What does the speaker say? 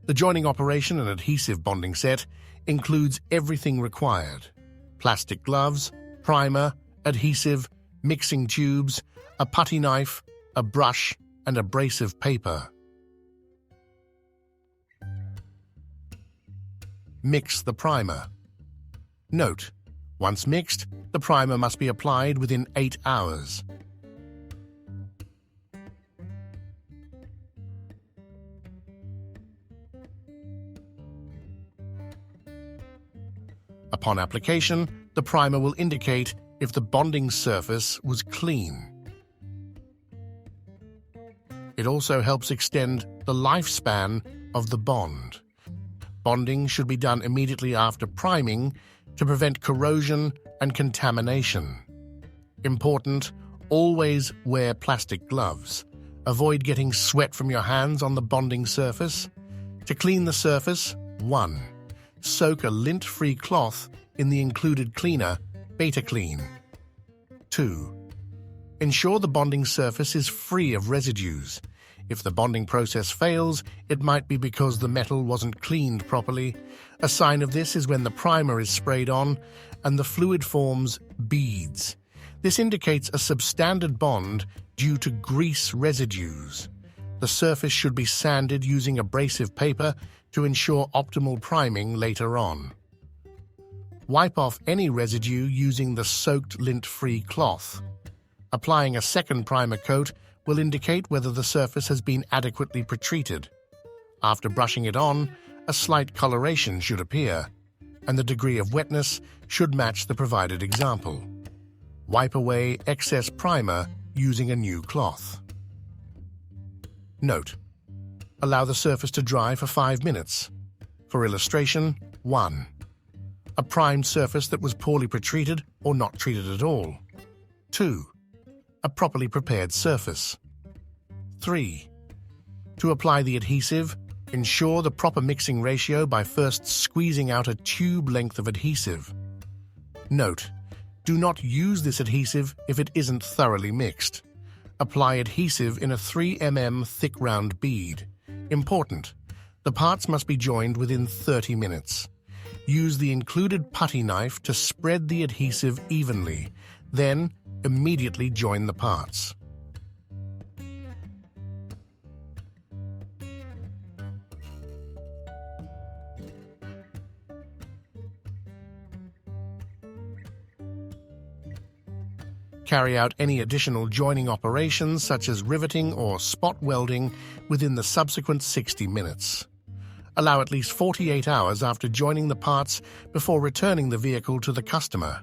The joining operation and adhesive bonding set includes everything required: plastic gloves, primer, adhesive, mixing tubes, a putty knife, a brush, and abrasive paper. Mix the primer. Note: once mixed, the primer must be applied within 8 hours. Upon application, the primer will indicate if the bonding surface was clean. It also helps extend the lifespan of the bond. Bonding should be done immediately after priming to prevent corrosion and contamination. Important: always wear plastic gloves. Avoid getting sweat from your hands on the bonding surface. To clean the surface, 1. Soak a lint-free cloth in the included cleaner, Betaclean. 2. Ensure the bonding surface is free of residues. If the bonding process fails, it might be because the metal wasn't cleaned properly. A sign of this is when the primer is sprayed on and the fluid forms beads. This indicates a substandard bond due to grease residues. The surface should be sanded using abrasive paper to ensure optimal priming later on. Wipe off any residue using the soaked lint-free cloth. Applying a second primer coat will indicate whether the surface has been adequately pretreated. After brushing it on, a slight coloration should appear, and the degree of wetness should match the provided example. Wipe away excess primer using a new cloth. Note: allow the surface to dry for 5 minutes. For illustration, 1. A primed surface that was poorly pretreated or not treated at all. 2. A properly prepared surface. 3. To apply the adhesive, ensure the proper mixing ratio by first squeezing out a tube length of adhesive. Note: do not use this adhesive if it isn't thoroughly mixed. Apply adhesive in a 3 mm thick round bead. Important: the parts must be joined within 30 minutes. Use the included putty knife to spread the adhesive evenly, then immediately join the parts. Carry out any additional joining operations such as riveting or spot welding within the subsequent 60 minutes. Allow at least 48 hours after joining the parts before returning the vehicle to the customer.